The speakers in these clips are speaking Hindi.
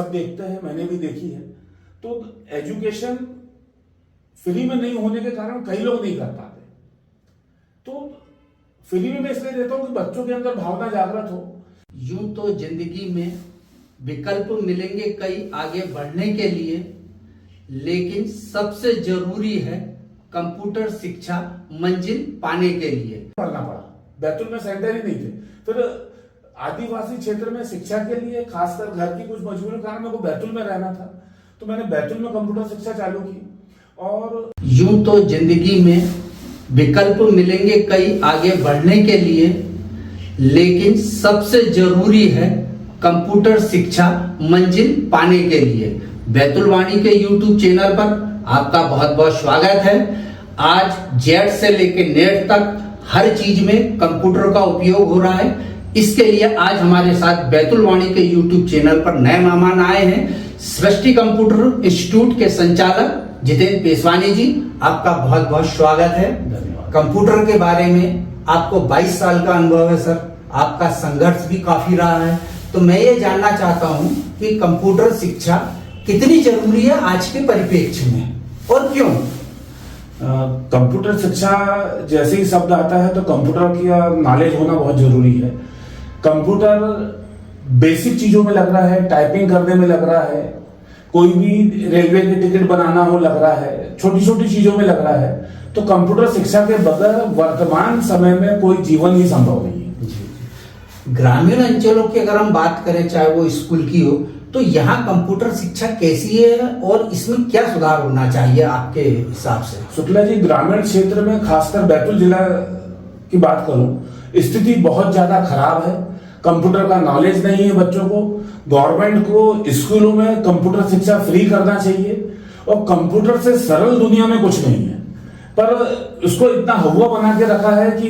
सब देखते हैं, मैंने भी देखी है। तो एजुकेशन फ्री में नहीं होने के कारण कई लोग नहीं कर पाते। तो फ्री में मैं इसलिए देता हूं कि बच्चों के अंदर भावना जागृत हो। यूं तो जिंदगी में विकल्प मिलेंगे कई आगे बढ़ने के लिए, लेकिन सबसे जरूरी है कंप्यूटर शिक्षा मंजिल पाने के लिए। पढ़ना पड़ा, बैतूल में सेंटर ही नहीं थे। फिर आदिवासी क्षेत्र में शिक्षा के लिए खासकर घर की कुछ मजबूरी के कारण मेरे को बैतूल में रहना था, तो मैंने बैतूल में कंप्यूटर शिक्षा चालू की। और यूं तो जिंदगी में विकल्प मिलेंगे कई आगे बढ़ने के लिए, लेकिन सबसे जरूरी है कंप्यूटर शिक्षा मंजिल पाने के लिए। बैतूल वाणी के YouTube चैनल पर आपका बहुत बहुत स्वागत है। आज जेड से लेकर नेट तक हर चीज में कंप्यूटर का उपयोग हो रहा है। इसके लिए आज हमारे साथ बैतूल वाणी के YouTube चैनल पर नए मेहमान आए हैं। सृष्टि कंप्यूटर इंस्टीट्यूट के संचालक जितेंद्र पेशवानी जी, आपका बहुत बहुत स्वागत है। कंप्यूटर के बारे में आपको 22 साल का अनुभव है सर, आपका संघर्ष भी काफी रहा है। तो मैं ये जानना चाहता हूँ कि कंप्यूटर शिक्षा कितनी जरूरी है आज के परिप्रेक्ष्य में और क्यों? कंप्यूटर शिक्षा जैसे ही शब्द आता है तो कंप्यूटर की नॉलेज होना बहुत जरूरी है। कंप्यूटर बेसिक चीजों में लग रहा है, टाइपिंग करने में लग रहा है, कोई भी रेलवे की टिकट बनाना हो लग रहा है, छोटी छोटी चीजों में लग रहा है। तो कंप्यूटर शिक्षा के बगैर वर्तमान समय में कोई जीवन ही संभव नहीं है। ग्रामीण अंचलों की अगर हम बात करें, चाहे वो स्कूल की हो, तो यहाँ कंप्यूटर शिक्षा कैसी है और इसमें क्या सुधार होना चाहिए आपके हिसाब से? शुक्ला जी, ग्रामीण क्षेत्र में खासकर बैतूल जिला की बात करूं, स्थिति बहुत ज्यादा खराब है। कंप्यूटर का नॉलेज नहीं है बच्चों को। गवर्नमेंट को स्कूलों में कंप्यूटर शिक्षा फ्री करना चाहिए। और कंप्यूटर से सरल दुनिया में कुछ नहीं है, पर उसको इतना हवा बना के रखा है कि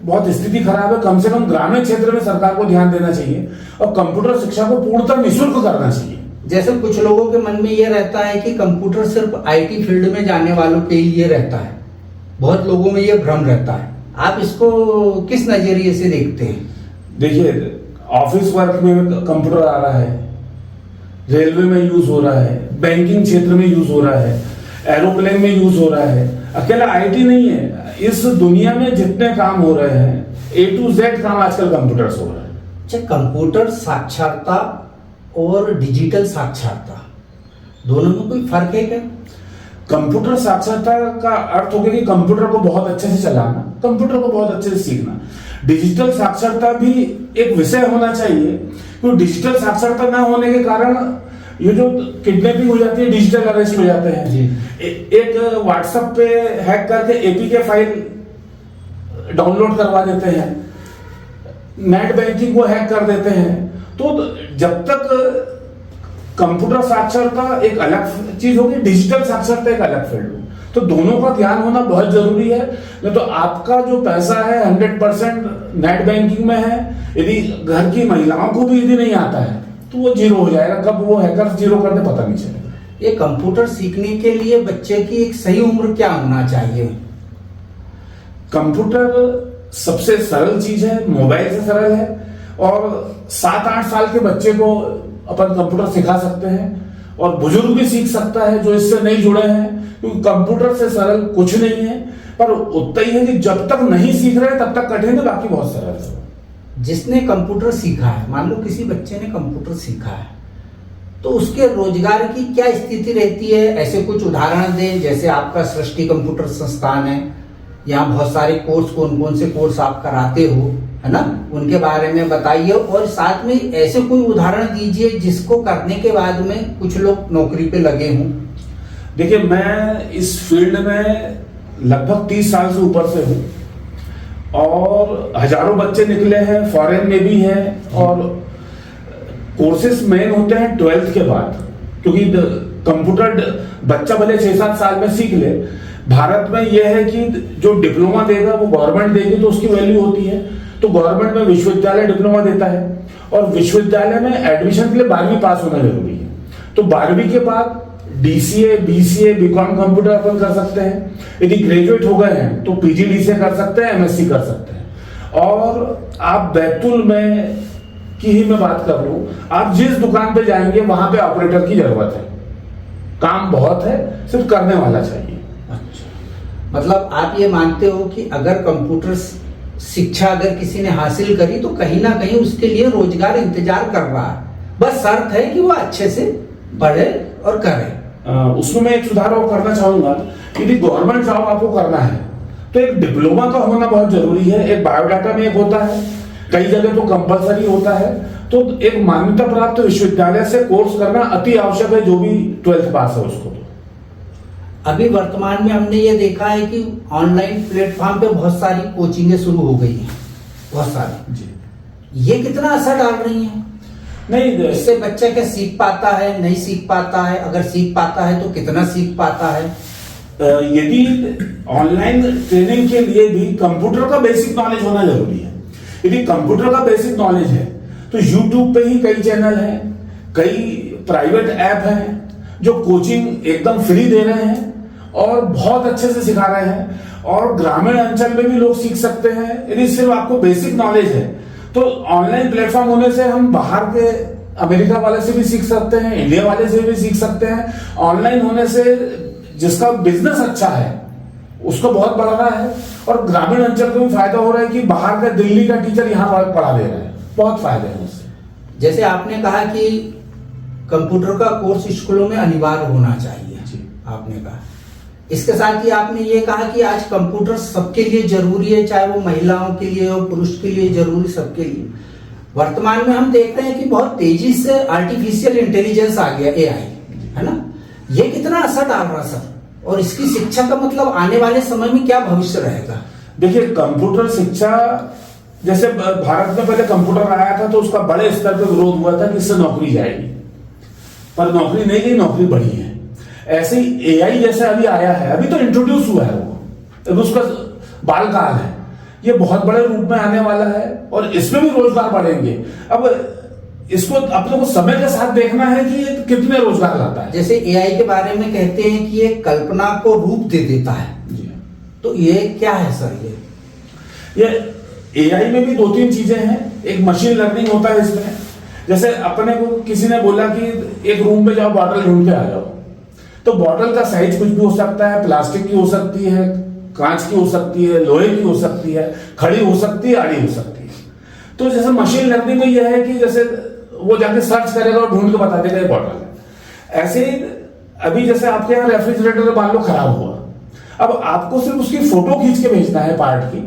बहुत स्थिति खराब है। कम से कम ग्रामीण क्षेत्र में सरकार को ध्यान देना चाहिए और कंप्यूटर शिक्षा को पूर्णतः निःशुल्क करना चाहिए। जैसे कुछ लोगों के मन में यह रहता है कि कंप्यूटर सिर्फ आईटी फील्ड में जाने वालों के लिए रहता है, बहुत लोगों में यह भ्रम रहता है। आप इसको किस नजरिए से देखते हैं? देखिए, ऑफिस वर्क में कंप्यूटर आ रहा है, रेलवे में यूज हो रहा है, बैंकिंग क्षेत्र में यूज हो रहा है, एरोप्लेन में यूज हो रहा है। अकेला आईटी नहीं है, इस दुनिया में जितने काम हो रहे हैं A to Z काम आजकल कंप्यूटर से हो रहा है। अच्छा, कंप्यूटर साक्षरता और डिजिटल साक्षरता दोनों में कोई फर्क है क्या? कंप्यूटर साक्षरता का अर्थ हो गया कि कंप्यूटर को बहुत अच्छे से चलाना, कंप्यूटर को बहुत अच्छे से सीखना। डिजिटल साक्षरता भी एक विषय होना चाहिए, क्योंकि डिजिटल साक्षरता ना होने के कारण ये जो किडनैपिंग हो जाती है, डिजिटल अरेस्ट हो जाते हैं। एक व्हाट्सएप पे हैक करके एपीके फाइल डाउनलोड करवा देते हैं, नेट बैंकिंग को हैक कर देते हैं। तो जब तक कंप्यूटर साक्षरता एक अलग चीज होगी, डिजिटल साक्षरता एक अलग फील्ड हो, तो दोनों का ध्यान होना बहुत जरूरी है। नहीं तो आपका जो पैसा है 100% नेट बैंकिंग में है, यदि घर की महिलाओं को भी यदि नहीं आता है तो वो जीरो हो जाएगा। कब वो हैकर जीरो कर दे पता नहीं चलेगा। ये कंप्यूटर सीखने के लिए बच्चे की एक सही उम्र क्या होना चाहिए? कंप्यूटर सबसे सरल चीज है, मोबाइल से सरल है, और 7-8 साल के बच्चे को अपन कंप्यूटर सिखा सकते हैं, और बुजुर्ग भी सीख सकता है जो इससे नहीं जुड़े हैं, क्योंकि कंप्यूटर से सरल कुछ नहीं है। पर उतना ही है कि जब तक नहीं सीख रहे तब तक कठिन है, बाकी बहुत सरल है। जिसने कंप्यूटर सीखा है, मान लो किसी बच्चे ने कंप्यूटर सीखा है, तो उसके रोजगार की क्या स्थिति रहती है? ऐसे कुछ उदाहरण दें। जैसे आपका सृष्टि कंप्यूटर संस्थान है, यहाँ बहुत सारे कोर्स, कौन कौन से कोर्स आप कराते हो, है ना, उनके बारे में बताइए। और साथ में ऐसे कोई उदाहरण दीजिए जिसको करने के बाद में कुछ लोग नौकरी पे लगे हों। देखिए, मैं इस फील्ड में लगभग 30 साल से ऊपर से हूँ, और हजारों बच्चे निकले हैं, फॉरेन में भी हैं। और कोर्सेस मेन होते हैं 12th के बाद, क्योंकि कंप्यूटर बच्चा भले 6-7 साल में सीख ले, भारत में यह है कि जो डिप्लोमा देगा वो गवर्नमेंट देगी तो उसकी वैल्यू होती है। तो गवर्नमेंट में विश्वविद्यालय डिप्लोमा देता है, और विश्वविद्यालय में एडमिशन के लिए 12वीं पास होना जरूरी है। तो 12वीं के बाद DCA, BCA, BCom कंप्यूटर अपन कर सकते हैं। यदि ग्रेजुएट हो गए हैं तो PGDCA कर सकते हैं, MSc कर सकते हैं। और आप बैतूल में की ही मैं बात कर लूं, आप जिस दुकान पे जाएंगे वहां पे ऑपरेटर की जरूरत है। काम बहुत है, सिर्फ करने वाला चाहिए। अच्छा, मतलब आप ये मानते हो कि अगर कंप्यूटर शिक्षा अगर किसी ने हासिल करी तो कहीं ना कहीं उसके लिए रोजगार इंतजार कर रहा है, बस शर्त है कि वो अच्छे से पढ़े और करे। उसमें मैं एक सुधार और करना चाहूंगा, यदि गवर्नमेंट जॉब आपको करना है तो एक डिप्लोमा का होना बहुत जरूरी है। एक बायोडाटा में एक होता है, कई जगह तो कंपलसरी होता है, तो एक मान्यता प्राप्त विश्वविद्यालय से कोर्स करना अति आवश्यक है, जो भी 12th पास है उसको। अभी वर्तमान में हमने ये देखा है कि ऑनलाइन प्लेटफॉर्म पे बहुत सारी कोचिंगें शुरू हो गई हैं, बहुत सारी जी। ये कितना असर डाल रही है? नहीं, इससे बच्चा क्या सीख पाता है, नहीं सीख पाता है? अगर सीख पाता है तो कितना सीख पाता है? यदि ऑनलाइन ट्रेनिंग के लिए भी कंप्यूटर का बेसिक नॉलेज होना जरूरी है। यदि कंप्यूटर का बेसिक नॉलेज है तो यूट्यूब पे ही कई चैनल हैं, कई प्राइवेट ऐप हैं जो कोचिंग एकदम फ्री दे रहे हैं और बहुत अच्छे से सिखा रहे हैं, और ग्रामीण अंचल में भी लोग सीख सकते हैं। यदि सिर्फ आपको बेसिक नॉलेज है तो ऑनलाइन प्लेटफॉर्म होने से हम बाहर के अमेरिका वाले से भी सीख सकते हैं, इंडिया वाले से भी सीख सकते हैं। ऑनलाइन होने से जिसका बिजनेस अच्छा है उसको बहुत बढ़ रहा है, और ग्रामीण अंचल को भी फायदा हो रहा है कि बाहर का दिल्ली का टीचर यहाँ पढ़ा दे रहे हैं, बहुत फायदे हैं उससे। जैसे आपने कहा कि कंप्यूटर का कोर्स स्कूलों में अनिवार्य होना चाहिए, आपने कहा, इसके साथ ही आपने ये कहा कि आज कंप्यूटर सबके लिए जरूरी है, चाहे वो महिलाओं के लिए हो, पुरुष के लिए जरूरी, सबके लिए। वर्तमान में हम देख रहे हैं कि बहुत तेजी से आर्टिफिशियल इंटेलिजेंस आ गया, एआई, है ना? ये कितना असर डाल रहा सर, और इसकी शिक्षा का मतलब आने वाले समय में क्या भविष्य रहेगा? देखिए, कंप्यूटर शिक्षा, जैसे भारत में पहले कंप्यूटर आया था तो उसका बड़े स्तर पर विरोध हुआ था कि इससे नौकरी जाएगी, पर नौकरी नहीं गई, नौकरी बढ़ी है। ऐसे ही एआई जैसे अभी आया है, अभी तो इंट्रोड्यूस हुआ है वो, अभी उसका बालकाल है, ये बहुत बड़े रूप में आने वाला है और इसमें भी रोजगार बढ़ेंगे। अब इसको अपने को समय के साथ देखना है कि ये कितने रोजगार लाता है। जैसे एआई के बारे में कहते हैं कि ये कल्पना को रूप दे देता है, तो ये क्या है सर? ये एआई में भी 2-3 चीजें हैं। एक मशीन लर्निंग होता है इसमें, जैसे अपने को किसी ने बोला कि एक रूम में जाओ, बॉटल ढूंढ के आ जाओ, तो बॉटल का साइज कुछ भी हो सकता है, प्लास्टिक की हो सकती है, कांच की हो सकती है, लोहे की हो सकती है, खड़ी हो सकती है, आड़ी हो सकती है। तो जैसे मशीन लर्निंग में यह है कि जैसे वो जाके सर्च करेगा और ढूंढ के बता देगा ये बॉटल है। ऐसे ही अभी जैसे आपके यहाँ रेफ्रिजरेटर मान लो खराब हुआ, अब आपको सिर्फ उसकी फोटो खींच के भेजना है पार्ट की,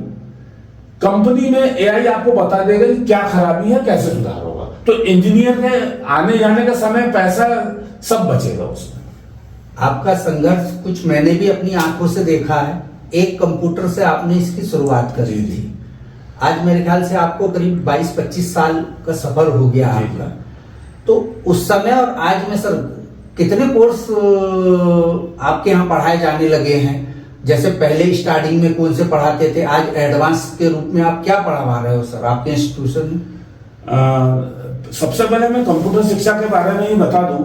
कंपनी में एआई आपको बता देगा कि क्या खराबी है, कैसे सुधार होगा। तो इंजीनियर के आने जाने का समय, पैसा सब बचेगा उसमें। आपका संघर्ष कुछ मैंने भी अपनी आंखों से देखा है। एक कंप्यूटर से आपने इसकी शुरुआत करी थी, आज मेरे ख्याल से आपको करीब 22-25 साल का सफर हो गया आपका। तो उस समय और आज में सर कितने कोर्स आपके यहाँ पढ़ाए जाने लगे हैं? जैसे पहले स्टार्टिंग में कौन से पढ़ाते थे, आज एडवांस के रूप में आप क्या पढ़ा रहे हो सर आपके इंस्टीट्यूशन में? सबसे पहले मैं कंप्यूटर शिक्षा के बारे में ही बता दूं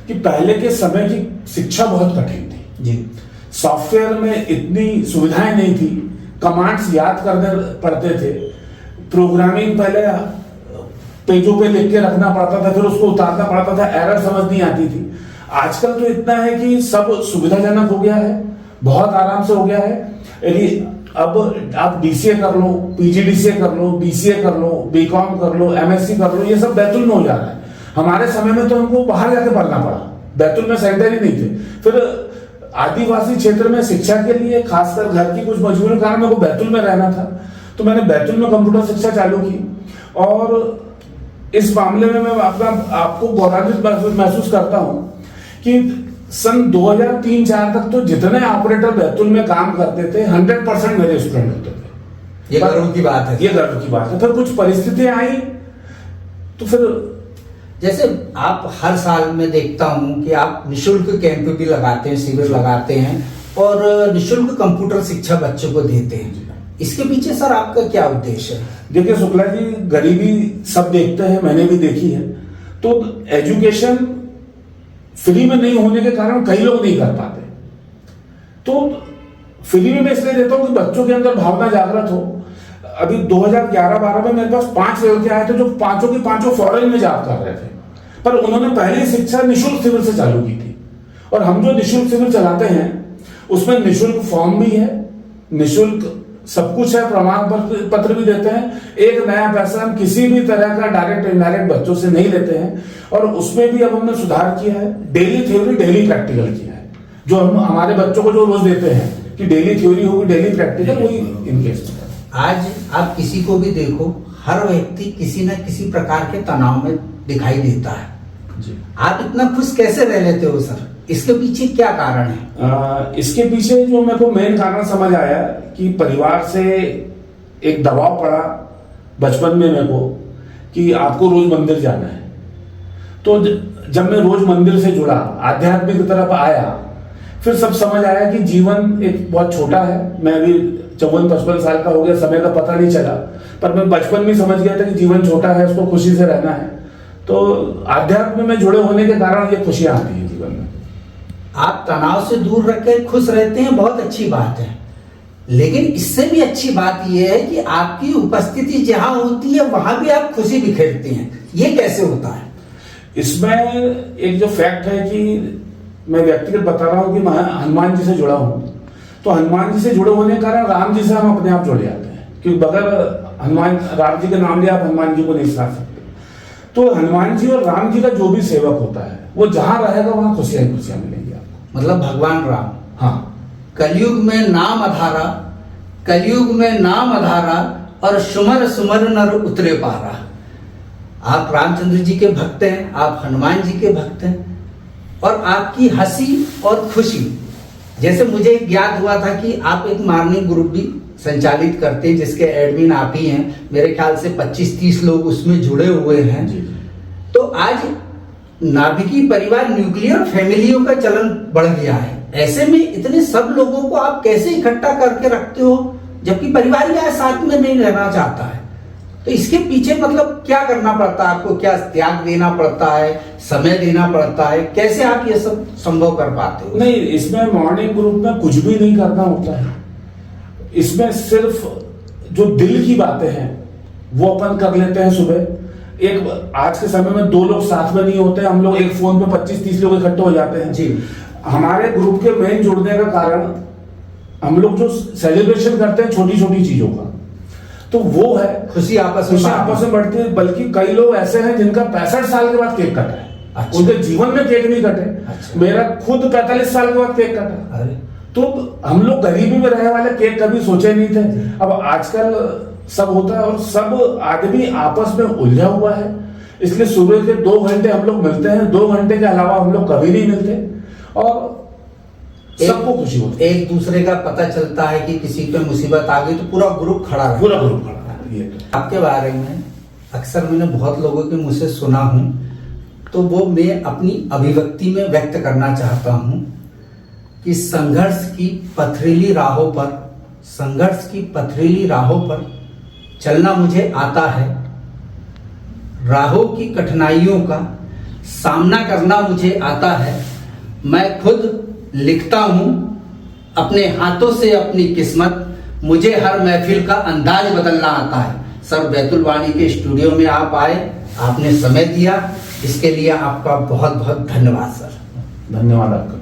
कि पहले के समय की शिक्षा बहुत कठिन थी जी। सॉफ्टवेयर में इतनी सुविधाएं नहीं थी, कमांड्स याद करने पड़ते थे, प्रोग्रामिंग पहले पेजों पे लिख के रखना पड़ता था, फिर उसको उतारना पड़ता था, एरर समझ नहीं आती थी। आजकल तो इतना है कि सब सुविधाजनक हो गया है, बहुत आराम से हो गया है। यदि अब आप डीसीए कर लो, पीजीडीसीए कर लो, बीसीए कर लो, बीकॉम कर लो, एमएससी कर लो, ये सब बैतुल में हो जा रहा है। हमारे समय में तो हमको बाहर जाके पढ़ना पड़ा, बैतुल में सेंटर ही नहीं थे। फिर आदिवासी क्षेत्र में शिक्षा के लिए, खासकर घर की कुछ मजबूरी के कारण मेरे को बैतुल में रहना था, तो मैंने बैतुल में कंप्यूटर शिक्षा चालू की। और इस मामले में मैं आपको गौरवान्वित महसूस करता हूं कि सन 2003-4 तक तो जितने ऑपरेटर बैतुल में काम करते थे 100% मेरे स्टूडेंट होते थे। ये गर्व की बात है, ये गर्व की बात है। फिर कुछ परिस्थितियां आई तो फिर जैसे आप हर साल में देखता हूं कि आप निशुल्क कैंप भी लगाते हैं, शिविर लगाते हैं और निशुल्क कंप्यूटर शिक्षा बच्चों को देते हैं। इसके पीछे सर आपका क्या उद्देश्य है? देखिए शुक्ला जी, गरीबी सब देखते हैं, मैंने भी देखी है। तो एजुकेशन फ्री में नहीं होने के कारण कई लोग नहीं कर पाते, तो फ्री में मैं इसलिए देता हूं कि बच्चों के अंदर भावना जागृत हो। अभी 2011-12 में मेरे पास 5 लड़के आए थे जो पांचों के पांचों फॉरेन में जॉब कर रहे थे, पर उन्होंने पहली शिक्षा निःशुल्क सिविल से चालू की थी। और हम जो निःशुल्क सिविल चलाते हैं उसमें निःशुल्क फॉर्म भी है, निःशुल्क सब कुछ है, प्रमाण पत्र भी देते हैं। एक नया पैसा हम किसी भी तरह का डायरेक्ट इनडायरेक्ट बच्चों से नहीं लेते हैं। और उसमें भी अब हमने सुधार किया है, डेली थ्योरी डेली प्रैक्टिकल किया है। जो हम हमारे बच्चों को जो रोज देते हैं कि डेली थ्योरी होगी डेली प्रैक्टिकल, वही इनकेस। आज आप किसी को भी देखो, हर व्यक्ति किसी न किसी प्रकार के तनाव में दिखाई देता है जी। आप इतना खुश कैसे रह लेते हो सर? इसके पीछे क्या कारण है? इसके पीछे जो मेरे को मेन कारण समझ आया कि परिवार से एक दबाव पड़ा बचपन में मेरे को कि आपको रोज मंदिर जाना है। तो जब मैं रोज मंदिर से जुड़ा, आध्यात्मिक की तरफ आया, फिर सब समझ आया कि जीवन एक बहुत छोटा है। मैं अभी 54-55 साल का हो गया, समय का पता नहीं चला, पर मैं बचपन में समझ गया था कि जीवन छोटा है, उसको खुशी से रहना है। तो आध्यात्म में जुड़े होने के कारण ये खुशियां आती है जीवन में। आप तनाव से दूर रखकर खुश रहते हैं, बहुत अच्छी बात है। लेकिन इससे भी अच्छी बात यह है कि आपकी उपस्थिति जहां होती है वहां भी आप खुशी बिखेरते हैं। ये कैसे होता है? इसमें एक जो फैक्ट है कि मैं व्यक्तिगत बता रहा हूं कि मैं हनुमान जी से जुड़ा हूं। तो हनुमान जी से जुड़े होने के कारण राम जी से हम अपने आप जुड़ जाते हैं, क्योंकि बगैर हनुमान राम जी के नाम लिया आप हनुमान जी को नहीं सुना सकते। तो हनुमान जी और राम जी का जो भी सेवक होता है वो जहां रहेगा वहां खुशियां खुशियां मिलेंगी आपको। मतलब भगवान राम, हाँ, कलयुग में नाम अधारा, कलयुग में नाम अधारा और सुमर सुमर नर उतरे पारा। आप रामचंद्र जी के भक्त हैं, आप हनुमान जी के भक्त हैं, और आपकी हंसी और खुशी, जैसे मुझे याद हुआ था कि आप एक मॉर्निंग ग्रुप भी संचालित करते हैं जिसके एडमिन आप ही हैं। मेरे ख्याल से 25-30 लोग उसमें जुड़े हुए हैं। तो आज नाभिकीय परिवार, न्यूक्लियर फैमिलियों का चलन बढ़ गया है। ऐसे में इतने सब लोगों को आप कैसे इकट्ठा करके रखते हो जबकि परिवार या साथ में नहीं रहना चाहता है? तो इसके पीछे मतलब क्या करना पड़ता है आपको? क्या त्याग देना पड़ता है, समय देना पड़ता है? कैसे आप ये सब संभव कर पाते हो? नहीं, इसमें मॉर्निंग ग्रुप में कुछ भी नहीं करना होता है। इसमें सिर्फ जो दिल की बातें हैं वो अपन कर लेते हैं सुबह। एक आज के समय में 2 लोग साथ में नहीं होते, हम लोग एक फोन पे 25-30 लोग इकट्ठे हो जाते हैं जी। हमारे ग्रुप के मेन जुड़ने का कारण हम लोग जो सेलिब्रेशन करते हैं छोटी छोटी चीजों का, तो वो है खुशी आपस में बढ़ती है। बल्कि कई लोग ऐसे हैं जिनका 65 साल के बाद केक कटा है। अच्छा। उनके जीवन में केक नहीं कटे। अच्छा। मेरा खुद 45 साल के बाद केक कटा। अरे, तो हम लोग गरीबी में रहने वाले केक कभी सोचे नहीं थे। अब आजकल सब होता है और सब आदमी आपस में उलझा हुआ है, इसलिए सुबह के 2 घंटे हम लोग मिलते हैं। 2 घंटे के अलावा हम लोग कभी नहीं मिलते और सबको खुशी होती है। एक दूसरे का पता चलता है कि किसी पे मुसीबत आ गई तो पूरा ग्रुप खड़ा है। पूरा ग्रुप खड़ा है। ये आपके बारे में अक्सर मैंने बहुत लोगों के मुंह से सुना हूं, तो वो मैं अपनी अभिव्यक्ति में व्यक्त करना चाहता हूं कि संघर्ष की पथरीली राहों पर, संघर्ष की पथरीली राहों पर चलना मुझे आता है। राहों की कठिनाइयों का सामना करना मुझे आता है। मैं खुद लिखता हूं अपने हाथों से अपनी किस्मत, मुझे हर महफिल का अंदाज बदलना आता है। सर, बैतुल वाणी के स्टूडियो में आप आए, आपने समय दिया, इसके लिए आपका बहुत बहुत धन्यवाद सर। धन्यवाद आपका।